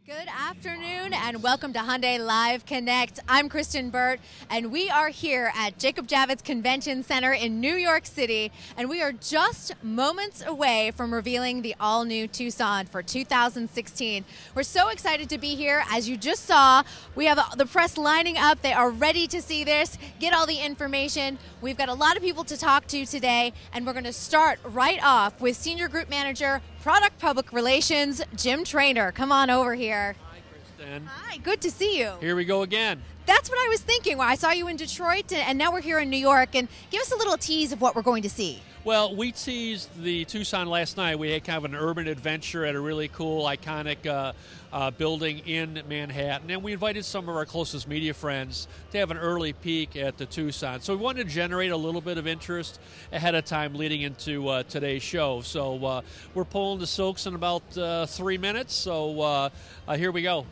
Good afternoon and welcome to Hyundai Live Connect. I'm Kristen Burt and we are here at Jacob Javits Convention Center in New York City, and we are just moments away from revealing the all-new Tucson for 2016. We're so excited to be here. As you just saw, we have the press lining up. They are ready to see this, get all the information. We've got a lot of people to talk to today, and we're going to start right off with Senior Group Manager, Product Public Relations, Jim Traynor. Come on over here. Hi, Kristen. Hi, good to see you. Here we go again. That's what I was thinking. I saw you in Detroit, and now we're here in New York. And give us a little tease of what we're going to see. Well, we teased the Tucson last night. We had kind of an urban adventure at a really cool, iconic building in Manhattan. And we invited some of our closest media friends to have an early peek at the Tucson. So we wanted to generate a little bit of interest ahead of time leading into today's show. So we're pulling the silks in about 3 minutes. So here we go.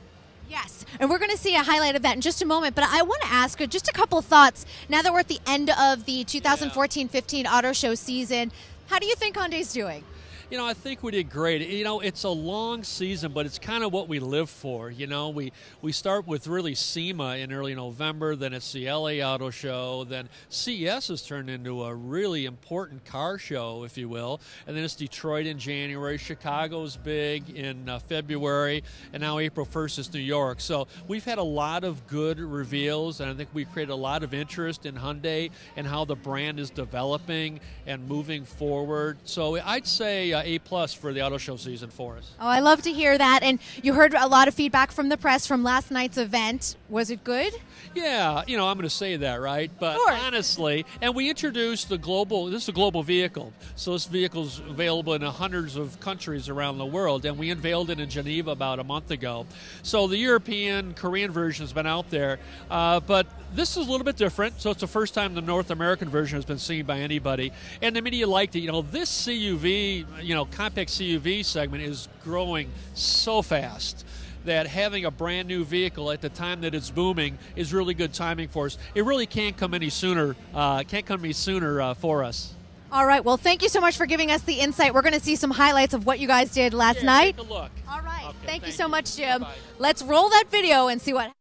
Yes, and we're going to see a highlight of that in just a moment, but I want to ask just a couple of thoughts. Now that we're at the end of the 2014-15 auto show season, how do you think Hyundai's doing? You know, I think we did great. You know, it's a long season, but it's kind of what we live for. You know, we start with really SEMA in early November, then it's the LA Auto Show, then CES has turned into a really important car show, if you will, and then it's Detroit in January, Chicago's big in February, and now April 1st is New York. So we've had a lot of good reveals, and I think we've created a lot of interest in Hyundai and how the brand is developing and moving forward. So I'd say A+ for the auto show season for us. Oh, I love to hear that. And you heard a lot of feedback from the press from last night's event. Was it good? Yeah, you know, I'm going to say that, right? But honestly, and we introduced this is a global vehicle. So this vehicle's available in hundreds of countries around the world, and we unveiled it in Geneva about a month ago. So the European, Korean version has been out there, but this is a little bit different. So it's the first time the North American version has been seen by anybody, and the media liked it. You know, this CUV, compact CUV segment is growing so fast that having a brand new vehicle at the time that it's booming is really good timing for us. It really can't come any sooner. For us. All right. Well, thank you so much for giving us the insight. We're going to see some highlights of what you guys did last night. Take a look. All right. Okay, thank you so much, Jim. Bye-bye. Let's roll that video and see what.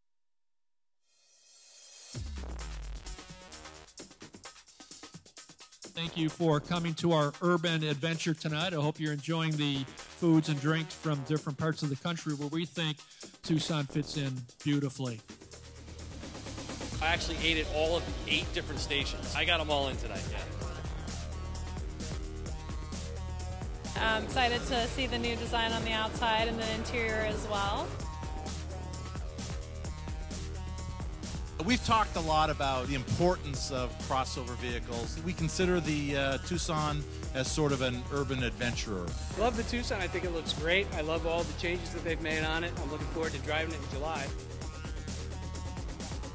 Thank you for coming to our urban adventure tonight. I hope you're enjoying the foods and drinks from different parts of the country where we think Tucson fits in beautifully. I actually ate at all of 8 different stations. I got them all in tonight, yeah. I'm excited to see the new design on the outside and the interior as well. We've talked a lot about the importance of crossover vehicles. We consider the Tucson as sort of an urban adventurer. Love the Tucson. I think it looks great. I love all the changes that they've made on it. I'm looking forward to driving it in July.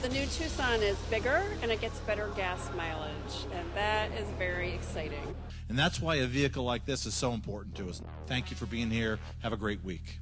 The new Tucson is bigger and it gets better gas mileage, and that is very exciting. And that's why a vehicle like this is so important to us. Thank you for being here. Have a great week.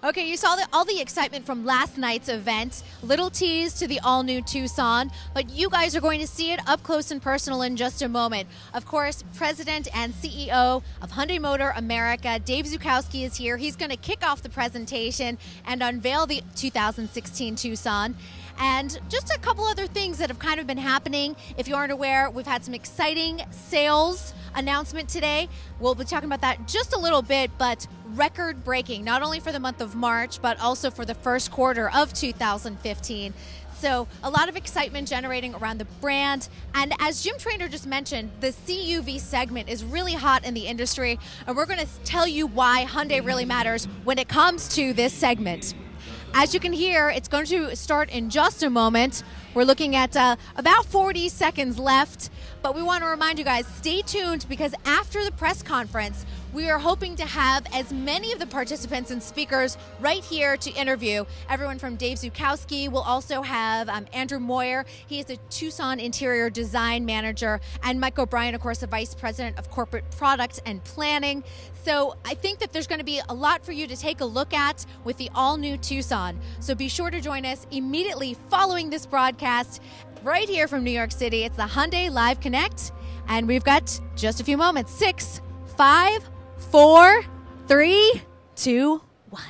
Okay, you saw all the excitement from last night's event. Little tease to the all-new Tucson, but you guys are going to see it up close and personal in just a moment. Of course, President and CEO of Hyundai Motor America, Dave Zukowski, is here. He's going to kick off the presentation and unveil the 2016 Tucson. And just a couple other things that have kind of been happening. If you aren't aware, we've had some exciting sales announcement today. We'll be talking about that just a little bit, but record-breaking, not only for the month of March, but also for the first quarter of 2015. So a lot of excitement generating around the brand. And as Jim Traynor just mentioned, the CUV segment is really hot in the industry, and we're going to tell you why Hyundai really matters when it comes to this segment. As you can hear, it's going to start in just a moment. We're looking at about 40 seconds left, but we want to remind you guys, stay tuned, because after the press conference, we are hoping to have as many of the participants and speakers right here to interview. Everyone from Dave Zukowski. We'll also have Andrew Moyer. He is a Tucson interior design manager, and Mike O'Brien, of course, the vice president of corporate product and planning. So I think that there's going to be a lot for you to take a look at with the all-new Tucson. So be sure to join us immediately following this broadcast right here from New York City. It's the Hyundai Live Connect, and we've got just a few moments. 6, 5, 4, 3, 2, 1.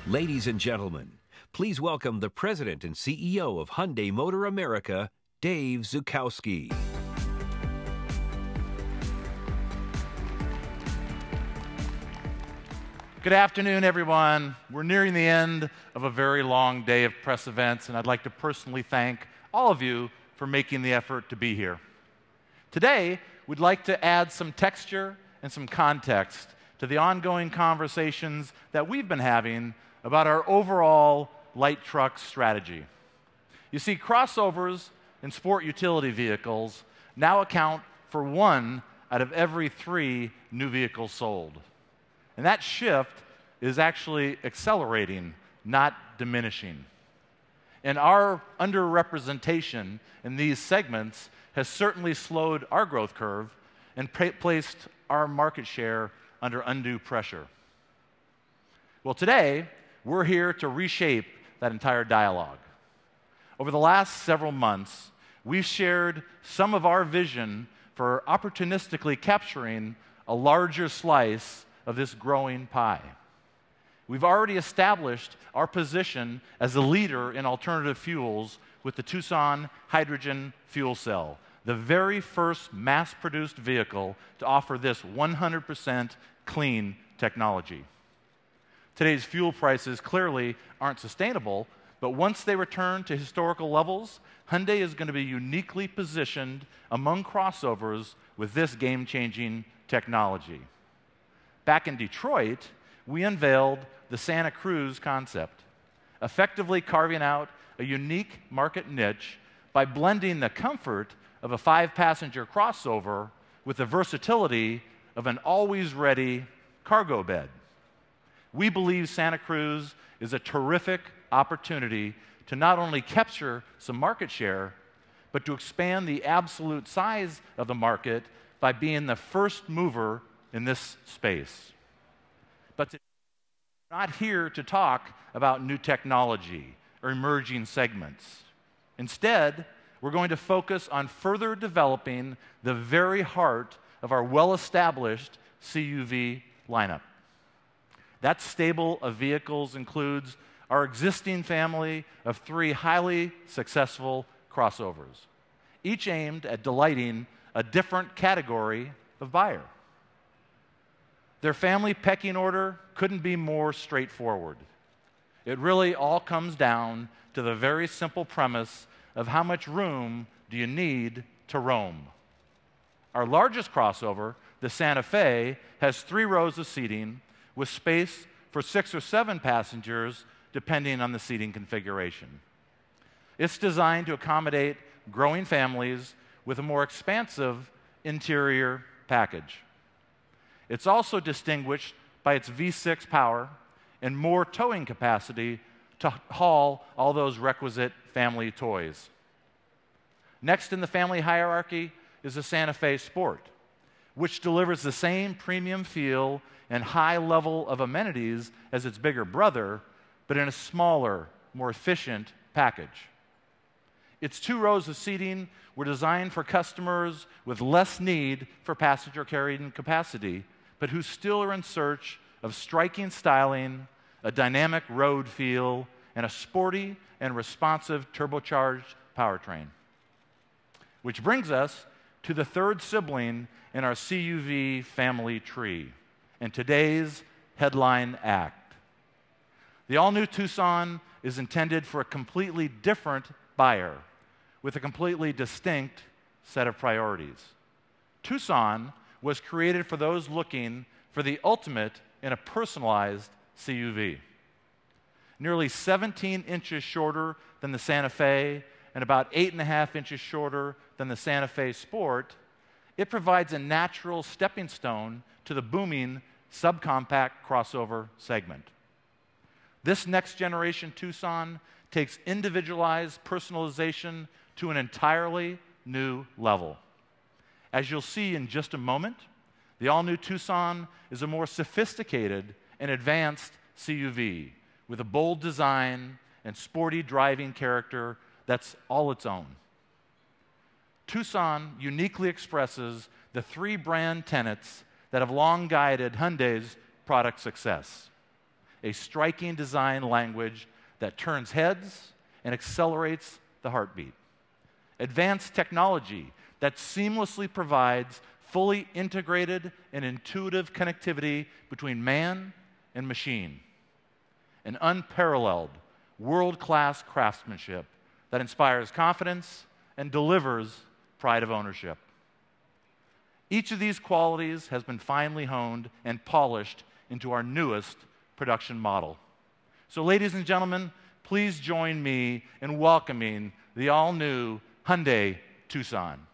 Ladies and gentlemen, please welcome the President and CEO of Hyundai Motor America, Dave Zukowski. Good afternoon, everyone. We're nearing the end of a very long day of press events, and I'd like to personally thank all of you for making the effort to be here. Today, we'd like to add some texture and some context to the ongoing conversations that we've been having about our overall light truck strategy. You see, crossovers and sport utility vehicles now account for 1 out of every 3 new vehicles sold. And that shift is actually accelerating, not diminishing. And our underrepresentation in these segments has certainly slowed our growth curve and placed our market share under undue pressure. Well, today, we're here to reshape that entire dialogue. Over the last several months, we've shared some of our vision for opportunistically capturing a larger slice of this growing pie. We've already established our position as a leader in alternative fuels with the Tucson hydrogen fuel cell, the very first mass-produced vehicle to offer this 100% clean technology. Today's fuel prices clearly aren't sustainable, but once they return to historical levels, Hyundai is going to be uniquely positioned among crossovers with this game-changing technology. Back in Detroit, we unveiled the Santa Cruz concept, effectively carving out a unique market niche by blending the comfort of a 5-passenger crossover with the versatility of an always-ready cargo bed. We believe Santa Cruz is a terrific opportunity to not only capture some market share, but to expand the absolute size of the market by being the first mover in this space. But we're not here to talk about new technology or emerging segments. Instead, we're going to focus on further developing the very heart of our well-established CUV lineup. That stable of vehicles includes our existing family of 3 highly successful crossovers, each aimed at delighting a different category of buyer. Their family pecking order couldn't be more straightforward. It really all comes down to the very simple premise of how much room do you need to roam. Our largest crossover, the Santa Fe, has 3 rows of seating with space for 6 or 7 passengers, depending on the seating configuration. It's designed to accommodate growing families with a more expansive interior package. It's also distinguished by its V6 power and more towing capacity to haul all those requisite family toys. Next in the family hierarchy is the Santa Fe Sport, which delivers the same premium feel and high level of amenities as its bigger brother, but in a smaller, more efficient package. Its 2 rows of seating were designed for customers with less need for passenger carrying capacity, but who still are in search of striking styling, a dynamic road feel, and a sporty and responsive turbocharged powertrain. Which brings us to the 3rd sibling in our CUV family tree, and today's headline act. The all-new Tucson is intended for a completely different buyer with a completely distinct set of priorities. Tucson was created for those looking for the ultimate in a personalized CUV. Nearly 17 inches shorter than the Santa Fe and about 8.5 inches shorter than the Santa Fe Sport, it provides a natural stepping stone to the booming subcompact crossover segment. This next generation Tucson takes individualized personalization to an entirely new level. As you'll see in just a moment, the all-new Tucson is a more sophisticated and advanced CUV with a bold design and sporty driving character that's all its own. Tucson uniquely expresses the 3 brand tenets that have long guided Hyundai's product success. A striking design language that turns heads and accelerates the heartbeat. Advanced technology that seamlessly provides fully integrated and intuitive connectivity between man and machine. An unparalleled, world-class craftsmanship that inspires confidence and delivers pride of ownership. Each of these qualities has been finely honed and polished into our newest production model. So, ladies and gentlemen, please join me in welcoming the all-new Hyundai Tucson.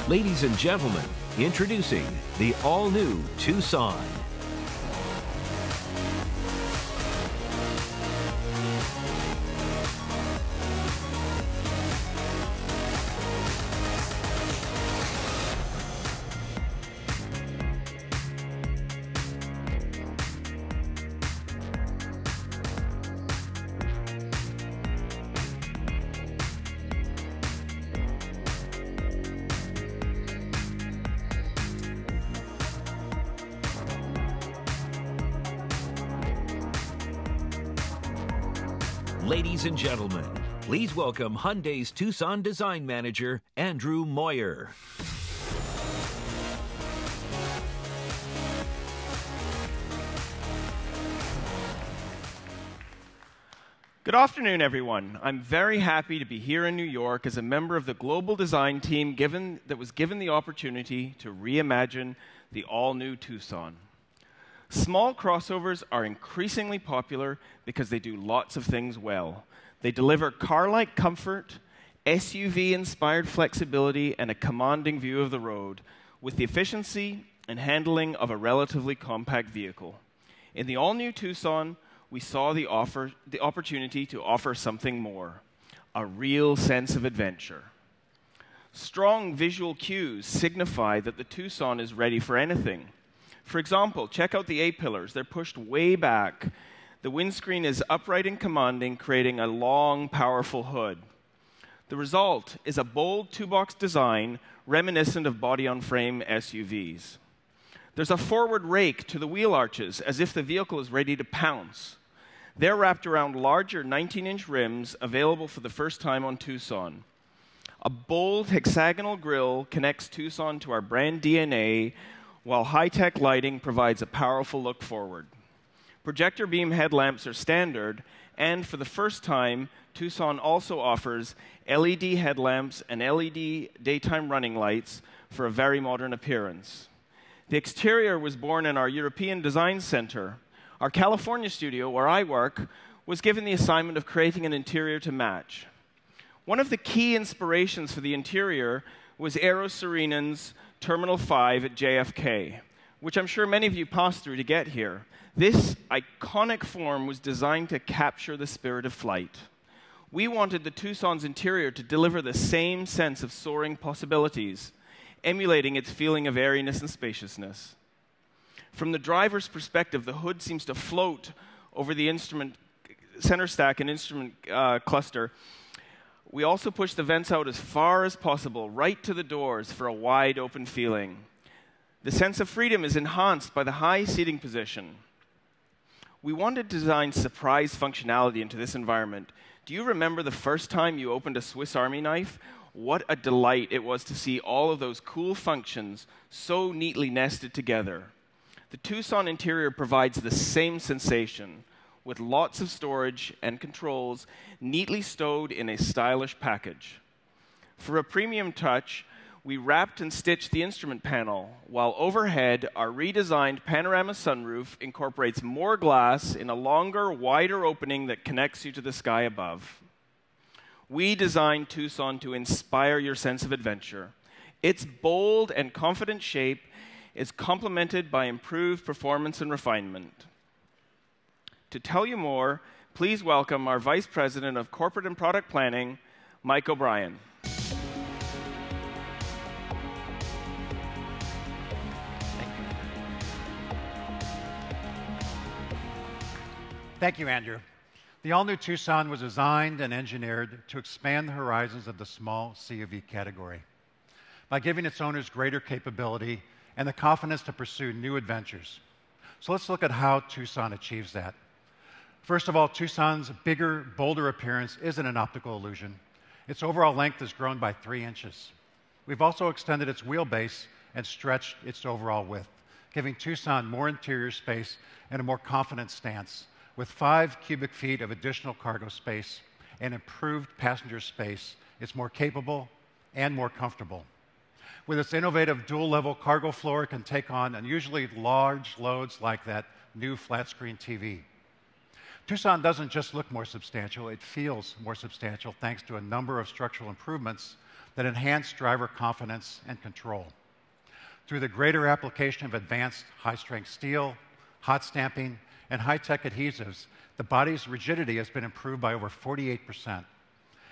Ladies and gentlemen, introducing the all-new Tucson. Ladies and gentlemen, please welcome Hyundai's Tucson Design Manager, Andrew Moyer. Good afternoon, everyone. I'm very happy to be here in New York as a member of the global design team that was given the opportunity to reimagine the all-new Tucson. Small crossovers are increasingly popular because they do lots of things well. They deliver car-like comfort, SUV-inspired flexibility, and a commanding view of the road with the efficiency and handling of a relatively compact vehicle. In the all-new Tucson, we saw the opportunity to offer something more, a real sense of adventure. Strong visual cues signify that the Tucson is ready for anything. For example, check out the A-pillars. They're pushed way back. The windscreen is upright and commanding, creating a long, powerful hood. The result is a bold two-box design reminiscent of body-on-frame SUVs. There's a forward rake to the wheel arches, as if the vehicle is ready to pounce. They're wrapped around larger 19-inch rims available for the first time on Tucson. A bold hexagonal grille connects Tucson to our brand DNA, while high-tech lighting provides a powerful look forward. Projector beam headlamps are standard, and for the first time, Tucson also offers LED headlamps and LED daytime running lights for a very modern appearance. The exterior was born in our European Design Center. Our California studio, where I work, was given the assignment of creating an interior to match. One of the key inspirations for the interior was Aero Serenan's Terminal 5 at JFK, which I'm sure many of you passed through to get here. This iconic form was designed to capture the spirit of flight. We wanted the Tucson's interior to deliver the same sense of soaring possibilities, emulating its feeling of airiness and spaciousness. From the driver's perspective, the hood seems to float over the instrument center stack and instrument cluster. We also push the vents out as far as possible, right to the doors for a wide open feeling. The sense of freedom is enhanced by the high seating position. We wanted to design surprise functionality into this environment. Do you remember the first time you opened a Swiss Army knife? What a delight it was to see all of those cool functions so neatly nested together. The Tucson interior provides the same sensation. with lots of storage and controls neatly stowed in a stylish package. For a premium touch, we wrapped and stitched the instrument panel, while overhead, our redesigned panorama sunroof incorporates more glass in a longer, wider opening that connects you to the sky above. We designed Tucson to inspire your sense of adventure. Its bold and confident shape is complemented by improved performance and refinement. To tell you more, please welcome our Vice President of Corporate and Product Planning, Mike O'Brien. Thank you, Andrew. The all-new Tucson was designed and engineered to expand the horizons of the small CUV category by giving its owners greater capability and the confidence to pursue new adventures. So let's look at how Tucson achieves that. First of all, Tucson's bigger, bolder appearance isn't an optical illusion. Its overall length has grown by 3 inches. We've also extended its wheelbase and stretched its overall width, giving Tucson more interior space and a more confident stance. With 5 cubic feet of additional cargo space and improved passenger space, it's more capable and more comfortable. With its innovative dual-level cargo floor, it can take on unusually large loads like that new flat-screen TV. Tucson doesn't just look more substantial, it feels more substantial thanks to a number of structural improvements that enhance driver confidence and control. Through the greater application of advanced high-strength steel, hot stamping, and high-tech adhesives, the body's rigidity has been improved by over 48%.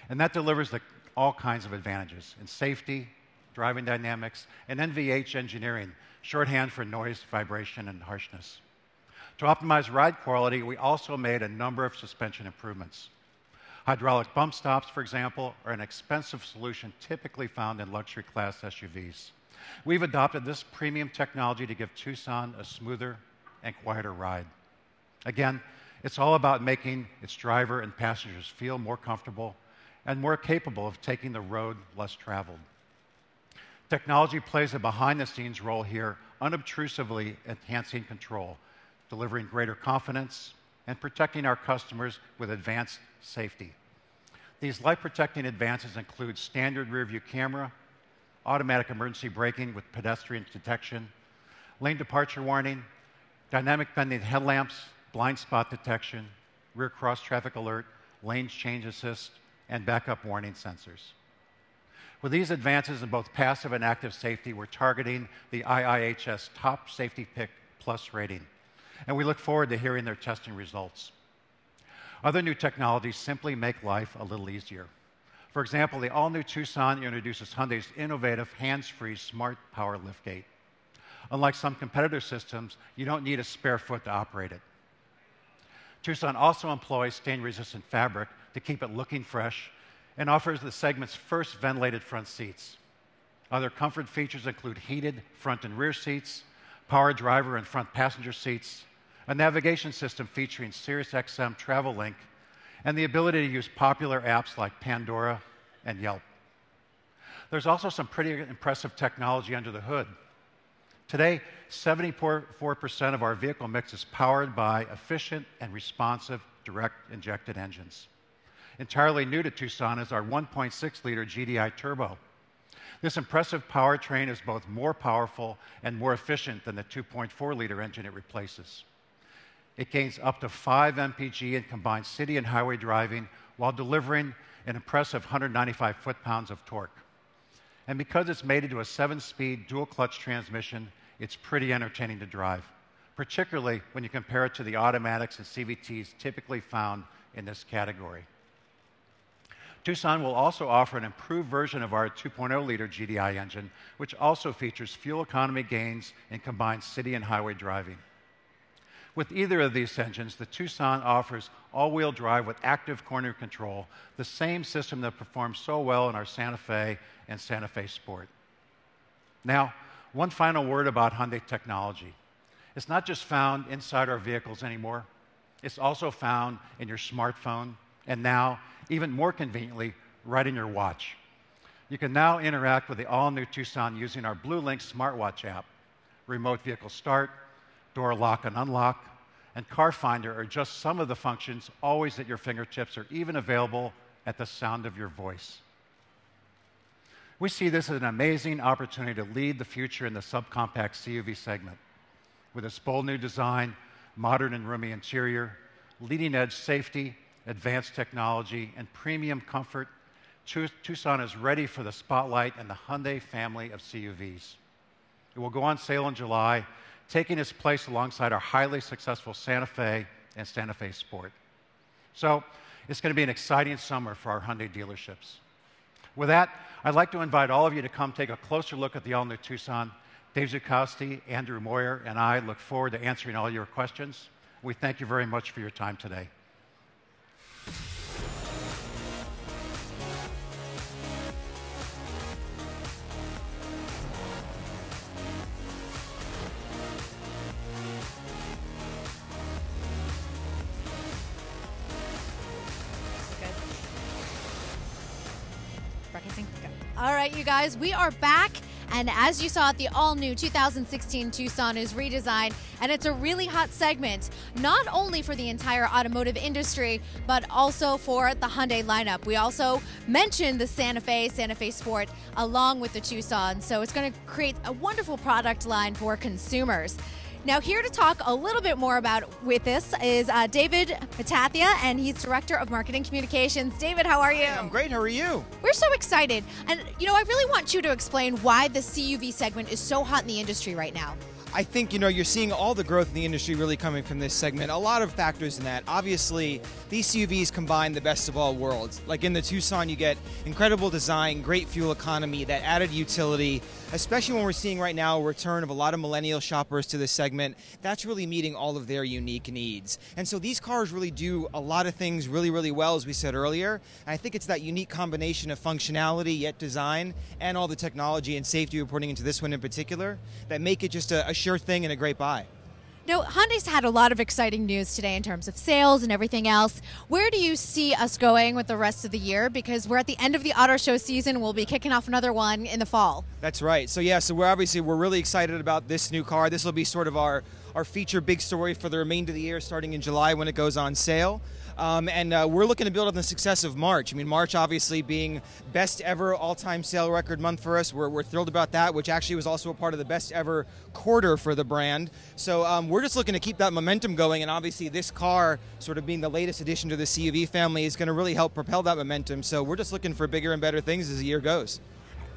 And that delivers all kinds of advantages in safety, driving dynamics, and NVH engineering, shorthand for noise, vibration, and harshness. To optimize ride quality, we also made a number of suspension improvements. Hydraulic bump stops, for example, are an expensive solution typically found in luxury class SUVs. We've adopted this premium technology to give Tucson a smoother and quieter ride. Again, it's all about making its driver and passengers feel more comfortable and more capable of taking the road less traveled. Technology plays a behind-the-scenes role here, unobtrusively enhancing control, delivering greater confidence, and protecting our customers with advanced safety. These life-protecting advances include standard rear-view camera, automatic emergency braking with pedestrian detection, lane departure warning, dynamic bending headlamps, blind spot detection, rear cross-traffic alert, lane change assist, and backup warning sensors. With these advances in both passive and active safety, we're targeting the IIHS Top Safety Pick Plus rating, and we look forward to hearing their testing results. Other new technologies simply make life a little easier. For example, the all-new Tucson introduces Hyundai's innovative hands-free smart power liftgate. Unlike some competitor systems, you don't need a spare foot to operate it. Tucson also employs stain-resistant fabric to keep it looking fresh and offers the segment's first ventilated front seats. Other comfort features include heated front and rear seats, power driver and front passenger seats, a navigation system featuring SiriusXM Travel Link, and the ability to use popular apps like Pandora and Yelp. There's also some pretty impressive technology under the hood. Today, 74% of our vehicle mix is powered by efficient and responsive direct injected engines. Entirely new to Tucson is our 1.6-liter GDI turbo. This impressive powertrain is both more powerful and more efficient than the 2.4-liter engine it replaces. It gains up to 5 mpg in combined city and highway driving while delivering an impressive 195 foot-pounds of torque. And because it's mated to a 7-speed dual-clutch transmission, it's pretty entertaining to drive, particularly when you compare it to the automatics and CVTs typically found in this category. Tucson will also offer an improved version of our 2.0-liter GDI engine, which also features fuel economy gains in combined city and highway driving. With either of these engines, the Tucson offers all-wheel drive with active corner control, the same system that performs so well in our Santa Fe and Santa Fe Sport. Now, one final word about Hyundai technology. It's not just found inside our vehicles anymore. It's also found in your smartphone, and now, even more conveniently, right in your watch. You can now interact with the all-new Tucson using our Blue Link smartwatch app, remote vehicle start, door lock and unlock, and Car Finder are just some of the functions always at your fingertips or even available at the sound of your voice. We see this as an amazing opportunity to lead the future in the subcompact CUV segment. With its bold new design, modern and roomy interior, leading-edge safety, advanced technology, and premium comfort, Tucson is ready for the spotlight and the Hyundai family of CUVs. It will go on sale in July, taking its place alongside our highly successful Santa Fe and Santa Fe Sport. So it's going to be an exciting summer for our Hyundai dealerships. With that, I'd like to invite all of you to come take a closer look at the all-new Tucson. Dave Zukoski, Andrew Moyer, and I look forward to answering all your questions. We thank you very much for your time today. All right, you guys, we are back. And as you saw, the all-new 2016 Tucson is redesigned, and it's a really hot segment, not only for the entire automotive industry, but also for the Hyundai lineup. We also mentioned the Santa Fe Sport, along with the Tucson, so it's going to create a wonderful product line for consumers. Now, here to talk a little bit more about with this is David Matathia, and he's Director of Marketing Communications. David, how are you? Hey, I'm great. How are you? We're so excited. And, you know, I really want you to explain why the CUV segment is so hot in the industry right now. I think, you're seeing all the growth in the industry really coming from this segment. A lot of factors in that. Obviously, these CUVs combine the best of all worlds. Like in the Tucson, you get incredible design, great fuel economy, that added utility, especially when we're seeing right now a return of a lot of millennial shoppers to this segment. That's really meeting all of their unique needs. And so these cars really do a lot of things really, really well, as we said earlier. And I think it's that unique combination of functionality yet design and all the technology and safety we're putting into this one in particular that make it just a sure thing and a great buy. Now, Hyundai's had a lot of exciting news today in terms of sales and everything else. Where do you see us going with the rest of the year? Because we're at the end of the auto show season. We'll be kicking off another one in the fall. That's right. So we're really excited about this new car. This will be sort of our feature big story for the remainder of the year, starting in July when it goes on sale. We're looking to build on the success of March. I mean, March obviously being best ever all-time sale record month for us. We're thrilled about that, which actually was also a part of the best ever quarter for the brand. So we're just looking to keep that momentum going, and obviously this car, sort of being the latest addition to the CUV family, is going to really help propel that momentum. So we're just looking for bigger and better things as the year goes.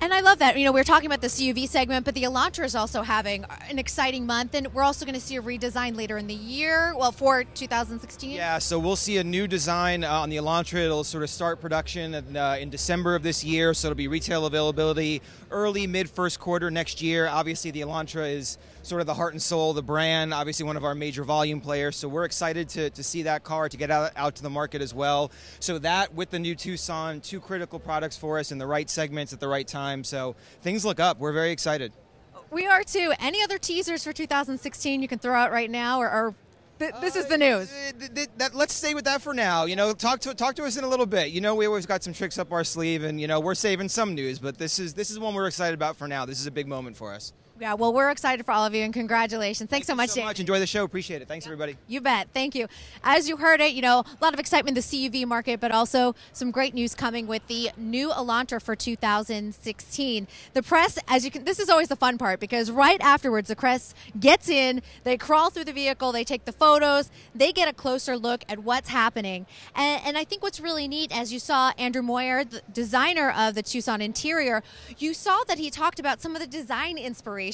And I love that. You know, we're talking about the CUV segment, but the Elantra is also having an exciting month, and we're also going to see a redesign later in the year, well, for 2016. Yeah, so we'll see a new design on the Elantra. It'll sort of start production in December of this year, so it'll be retail availability early, mid-first quarter next year. Obviously, the Elantra is sort of the heart and soul of the brand, obviously one of our major volume players, so we're excited to see that car, to get out to the market as well. So that, with the new Tucson, two critical products for us in the right segments at the right time, so things look up. We're very excited. We are too. Any other teasers for 2016 you can throw out right now, or this is the news? Let's stay with that for now. You know, talk to us in a little bit. You know, we always got some tricks up our sleeve, and we're saving some news, but this is one we're excited about for now. This is a big moment for us. Yeah, well, we're excited for all of you, and congratulations. Thanks so much, Dave. Enjoy the show. Appreciate it. Thanks, everybody. You bet. Thank you. As you heard it, a lot of excitement in the CUV market, but also some great news coming with the new Elantra for 2016. The press, this is always the fun part, because right afterwards, the press gets in, they crawl through the vehicle, they take the photos, they get a closer look at what's happening. And I think what's really neat, as you saw Andrew Moyer, the designer of the Tucson interior, you saw that he talked about some of the design inspirations.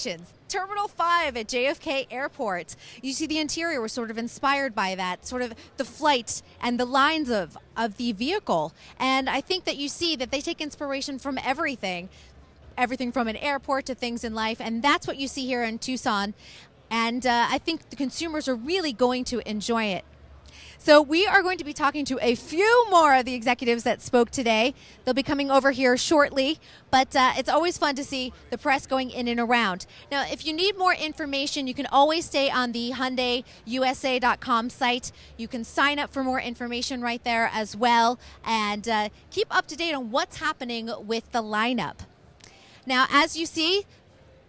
Terminal 5 at JFK Airport. You see the interior was sort of inspired by that, sort of the flight and the lines of the vehicle. And I think that you see that they take inspiration from everything from an airport to things in life. And that's what you see here in Tucson. And I think the consumers are really going to enjoy it. So we are going to be talking to a few more of the executives that spoke today. They'll be coming over here shortly, but it's always fun to see the press going in and around. Now, if you need more information, you can always stay on the HyundaiUSA.com site. You can sign up for more information right there as well, and keep up to date on what's happening with the lineup. Now, as you see,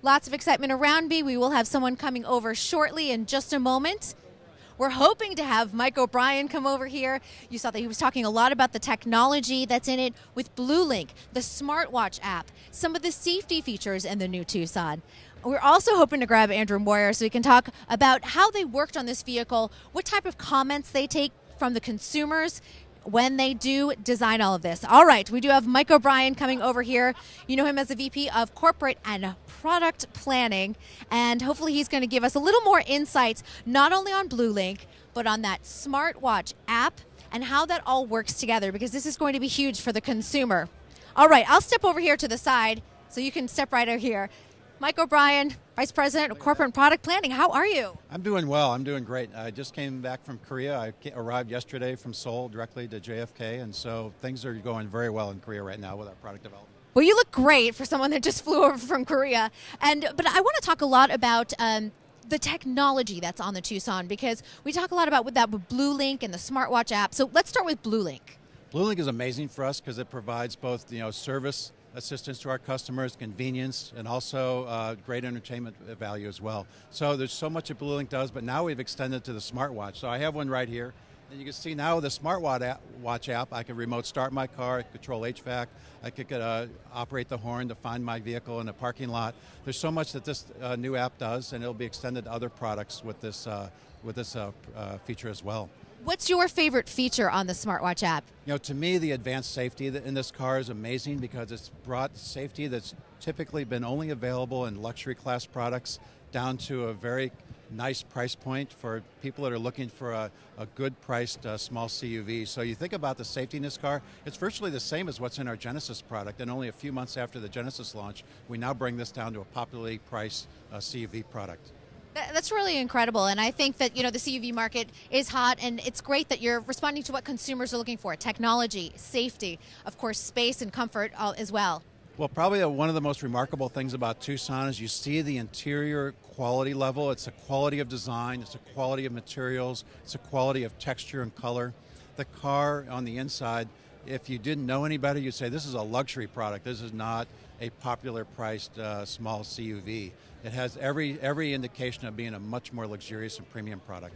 lots of excitement around me. We will have someone coming over shortly in just a moment. We're hoping to have Mike O'Brien come over here. You saw that he was talking a lot about the technology that's in it with BlueLink, the smartwatch app, some of the safety features in the new Tucson. We're also hoping to grab Andrew Moyer so we can talk about how they worked on this vehicle, what type of comments they take from the consumers when they do design all of this. All right, we do have Mike O'Brien coming over here. You know him as the VP of Corporate and Product Planning, and hopefully he's going to give us a little more insights, not only on BlueLink, but on that smartwatch app and how that all works together, because this is going to be huge for the consumer. All right, I'll step over here to the side so you can step right over here. Mike O'Brien, Vice President of Corporate and Product Planning. How are you? I'm doing well. I'm doing great. I just came back from Korea. I arrived yesterday from Seoul directly to JFK, and so things are going very well in Korea right now with our product development. Well, you look great for someone that just flew over from Korea. But I want to talk a lot about the technology that's on the Tucson, because we talk a lot about with BlueLink and the smartwatch app. So let's start with BlueLink. BlueLink is amazing for us because it provides both service assistance to our customers, convenience, and also great entertainment value as well. So there's so much that BlueLink does, but now we've extended to the smartwatch. So I have one right here, and you can see now with the smartwatch app, I can remote start my car, I can control HVAC, I could operate the horn to find my vehicle in a parking lot. There's so much that this new app does, and it'll be extended to other products with this feature as well. What's your favorite feature on the smartwatch app? To me, the advanced safety in this car is amazing because it's brought safety that's typically been only available in luxury class products down to a very nice price point for people that are looking for a good priced small CUV. So you think about the safety in this car, it's virtually the same as what's in our Genesis product, and only a few months after the Genesis launch, we now bring this down to a popularly priced CUV product. That's really incredible, and I think that the CUV market is hot, and it's great that you're responding to what consumers are looking for: technology, safety, of course, space and comfort as well. Well, probably one of the most remarkable things about Tucson is you see the interior quality level. It's a quality of design, it's a quality of materials, it's a quality of texture and color. The car on the inside, if you didn't know any better, you'd say this is a luxury product. This is not a popular priced small CUV. It has every indication of being a much more luxurious and premium product.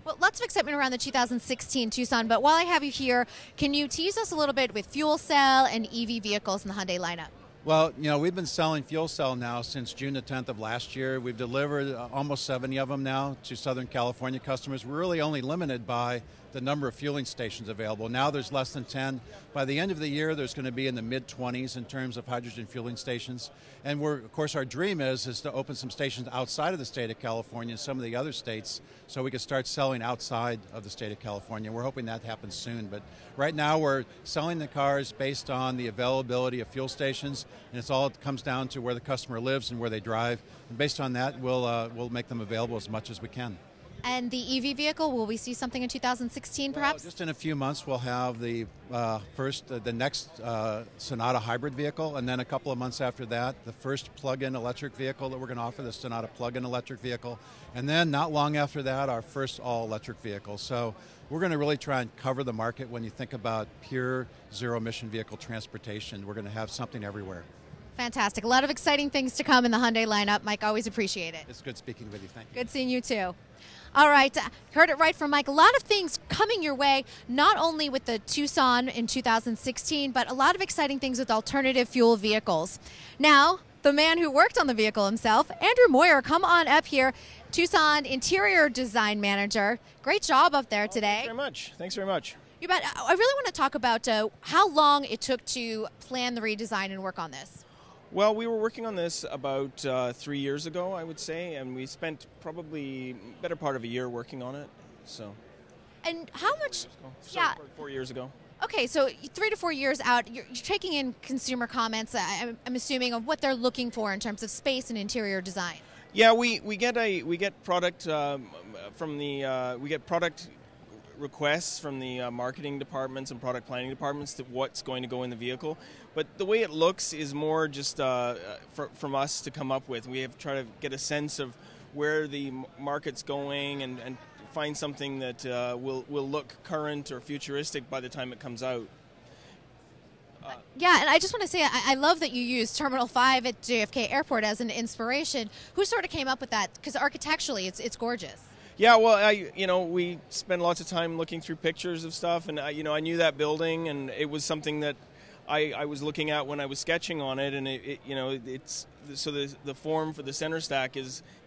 Well, lots of excitement around the 2016 Tucson, but while I have you here, can you tease us a little bit with fuel cell and EV vehicles in the Hyundai lineup? Well, we've been selling fuel cell now since June the 10th of last year. We've delivered almost 70 of them now to Southern California customers. We're really only limited by the number of fueling stations available. Now there's less than 10. By the end of the year, there's going to be in the mid-20s in terms of hydrogen fueling stations. And of course, our dream is to open some stations outside of the state of California and some of the other states so we can start selling outside of the state of California. We're hoping that happens soon. But right now, we're selling the cars based on the availability of fuel stations, and it comes down to where the customer lives and where they drive. And based on that, we'll make them available as much as we can. And the EV vehicle, will we see something in 2016 perhaps? Just in a few months we'll have the next Sonata hybrid vehicle, and then a couple of months after that the first plug-in electric vehicle that we're going to offer, the Sonata plug-in electric vehicle, and then not long after that our first all-electric vehicle. So we're going to really try and cover the market. When you think about pure zero-emission vehicle transportation, we're going to have something everywhere. Fantastic. A lot of exciting things to come in the Hyundai lineup. Mike, always appreciate it. It's good speaking with you. Thank you. Good seeing you too. All right, heard it right from Mike. A lot of things coming your way, not only with the Tucson in 2016, but a lot of exciting things with alternative fuel vehicles. Now, the man who worked on the vehicle himself, Andrew Moyer, come on up here. Tucson Interior Design Manager. Great job up there today. Thanks very much. Thanks very much. You bet. I really want to talk about how long it took to plan the redesign and work on this. Well, we were working on this about 3 years ago, I would say, and we spent probably better part of a year working on it. So. And how much? Yeah. 4 years ago. Okay, so 3 to 4 years out, you're taking in consumer comments. I'm assuming of what they're looking for in terms of space and interior design. Yeah, we get product requests from the marketing departments and product planning departments to what's going to go in the vehicle. But the way it looks is more just from us to come up with. We have tried to get a sense of where the market's going and find something that will look current or futuristic by the time it comes out. Yeah, and I just want to say I love that you used Terminal 5 at JFK Airport as an inspiration. Who sort of came up with that? Because architecturally it's gorgeous. Yeah, well, we spend lots of time looking through pictures of stuff, and I knew that building, and it was something that I was looking at when I was sketching on it, and it's so the form for the center stack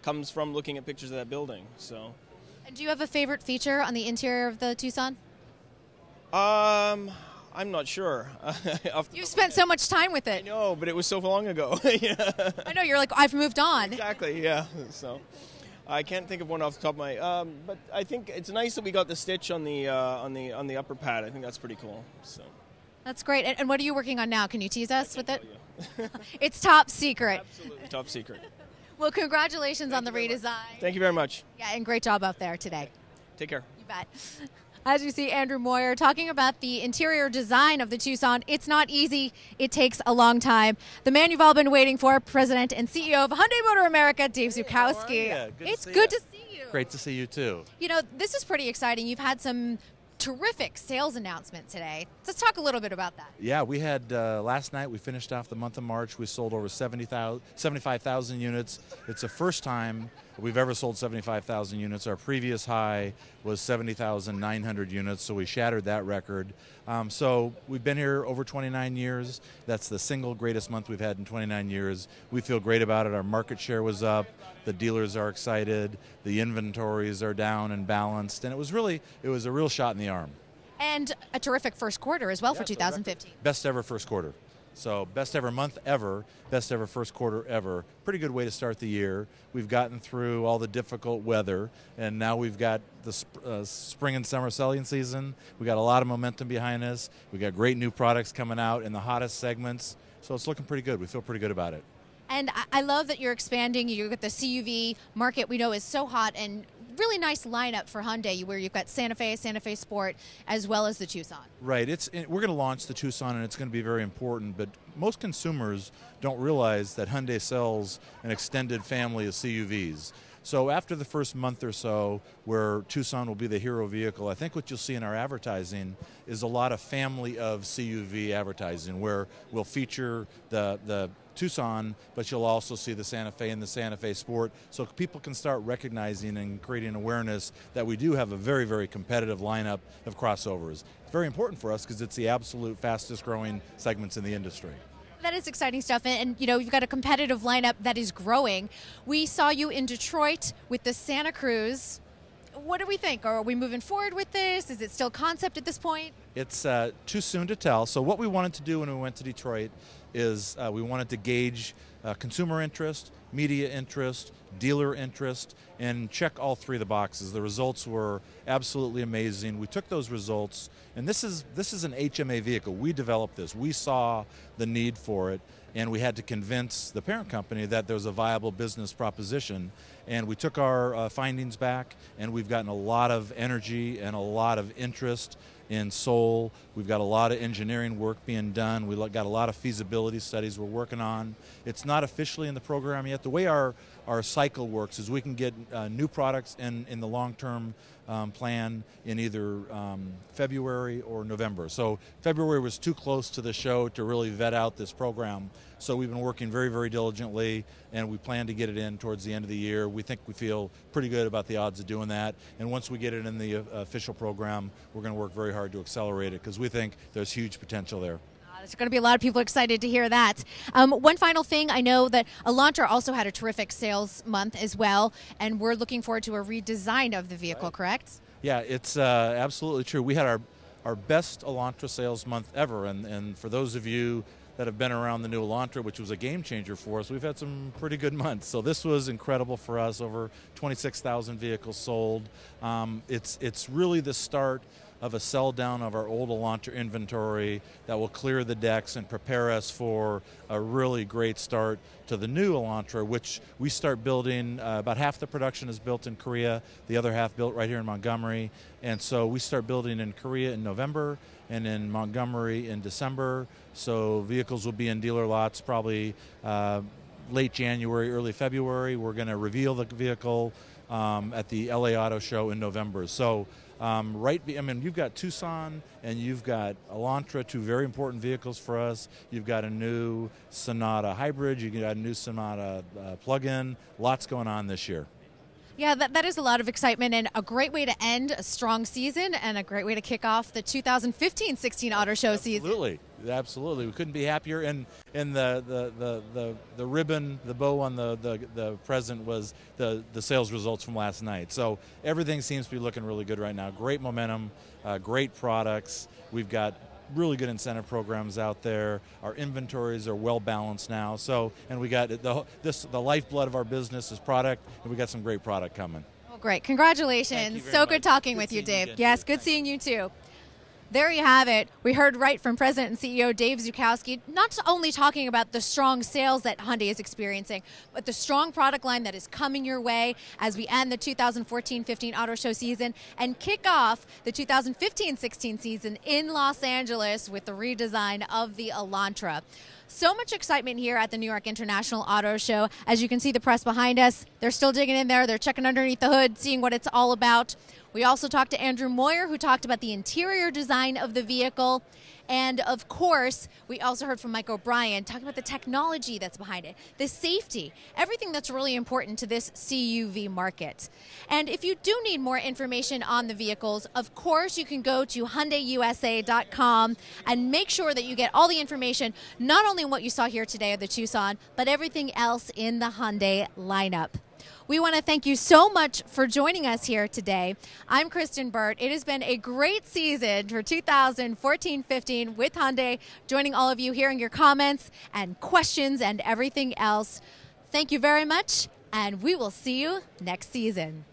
comes from looking at pictures of that building. So. And do you have a favorite feature on the interior of the Tucson? I'm not sure. You spent so much time with it. I know, but it was so long ago. I know, you're like, I've moved on. Exactly, yeah. So I can't think of one off the top of my. But I think it's nice that we got the stitch on the upper pad. I think that's pretty cool. So. That's great. And what are you working on now? Can you tease us with it? It's top secret. Absolutely top secret. Well, congratulations on the redesign. Thank you very much. Yeah, and great job out there today. Take care. You bet. As you see, Andrew Moyer talking about the interior design of the Tucson. It's not easy. It takes a long time. The man you've all been waiting for, President and CEO of Hyundai Motor America, Dave Zuchowski. It's good to see you. Great to see you, too. You know, this is pretty exciting. You've had some terrific sales announcement today. Let's talk a little bit about that. Yeah, we had last night, we finished off the month of March. We sold over 75,000 units. It's the first time we've ever sold 75,000 units. Our previous high was 70,900 units, so we shattered that record. So we've been here over 29 years. That's the single greatest month we've had in 29 years. We feel great about it. Our market share was up. The dealers are excited. The inventories are down and balanced. And it was a real shot in the arm. And a terrific first quarter as well for 2015. Best ever first quarter. So best ever month ever, best ever first quarter ever. Pretty good way to start the year. We've gotten through all the difficult weather, and now we've got the spring and summer selling season. We got a lot of momentum behind us. We got great new products coming out in the hottest segments. So it's looking pretty good. We feel pretty good about it. And I love that you're expanding. You got the CUV market we know is so hot, and really nice lineup for Hyundai where you've got Santa Fe Sport, as well as the Tucson. Right. We're going to launch the Tucson, and it's going to be very important, but most consumers don't realize that Hyundai sells an extended family of CUVs. So after the first month or so, where Tucson will be the hero vehicle, I think what you'll see in our advertising is a lot of family of CUV advertising, where we'll feature the Tucson, but you'll also see the Santa Fe and the Santa Fe Sport, so people can start recognizing and creating awareness that we do have a very, very competitive lineup of crossovers. It's very important for us because it's the absolute fastest growing segments in the industry. That is exciting stuff, and you know, you've got a competitive lineup that is growing. We saw you in Detroit with the Santa Cruz. What do we think? Are we moving forward with this? Is it still concept at this point? It's too soon to tell. So what we wanted to do when we went to Detroit is we wanted to gauge consumer interest, media interest, dealer interest, and check all three of the boxes. The results were absolutely amazing. We took those results, and this is an HMA vehicle. We developed this. We saw the need for it, and we had to convince the parent company that there was a viable business proposition. And we took our findings back, and we've gotten a lot of energy and a lot of interest in Seoul. We've got a lot of engineering work being done. We've got a lot of feasibility studies we're working on. It's not officially in the program yet. The way our cycle works is we can get new products in the long-term plan in either February or November. So February was too close to the show to really vet out this program. So we've been working very, very diligently, and we plan to get it in towards the end of the year. We feel pretty good about the odds of doing that. And once we get it in the official program, we're going to work very hard to accelerate it because we think there's huge potential there. There's going to be a lot of people excited to hear that. One final thing, I know that Elantra also had a terrific sales month as well, and we're looking forward to a redesign of the vehicle, correct? Yeah, it's absolutely true. We had our best Elantra sales month ever, and for those of you that have been around the new Elantra, which was a game changer for us, we've had some pretty good months. So this was incredible for us, over 26,000 vehicles sold. It's really the start of a sell down of our old Elantra inventory that will clear the decks and prepare us for a really great start to the new Elantra, which we start building. About half the production is built in Korea, the other half built right here in Montgomery. And so we start building in Korea in November and in Montgomery in December. So vehicles will be in dealer lots probably late January, early February. We're going to reveal the vehicle at the LA Auto Show in November. So you've got Tucson and you've got Elantra, two very important vehicles for us. You've got a new Sonata hybrid, you've got a new Sonata plug-in. Lots going on this year. Yeah, that is a lot of excitement and a great way to end a strong season and a great way to kick off the 2015-16 Auto Show season. Absolutely. We couldn't be happier. And the ribbon, the bow on the present was the sales results from last night. So everything seems to be looking really good right now. Great momentum, great products. We've got really good incentive programs out there. Our inventories are well balanced now. So, and we got the lifeblood of our business is product, and we got some great product coming. Well, great. Congratulations. So good talking with you, Dave. Yes, good seeing you too. There you have it. We heard right from President and CEO Dave Zuchowski, not only talking about the strong sales that Hyundai is experiencing, but the strong product line that is coming your way as we end the 2014-15 Auto Show season and kick off the 2015-16 season in Los Angeles with the redesign of the Elantra. So much excitement here at the New York International Auto Show. As you can see the press behind us, they're still digging in there. They're checking underneath the hood, seeing what it's all about. We also talked to Andrew Moyer, who talked about the interior design of the vehicle. And, of course, we also heard from Mike O'Brien talking about the technology that's behind it, the safety, everything that's really important to this CUV market. And if you do need more information on the vehicles, of course, you can go to HyundaiUSA.com and make sure that you get all the information, not only on what you saw here today of the Tucson, but everything else in the Hyundai lineup. We want to thank you so much for joining us here today. I'm Kristen Burt. It has been a great season for 2014-15 with Hyundai, joining all of you, hearing your comments and questions and everything else. Thank you very much, and we will see you next season.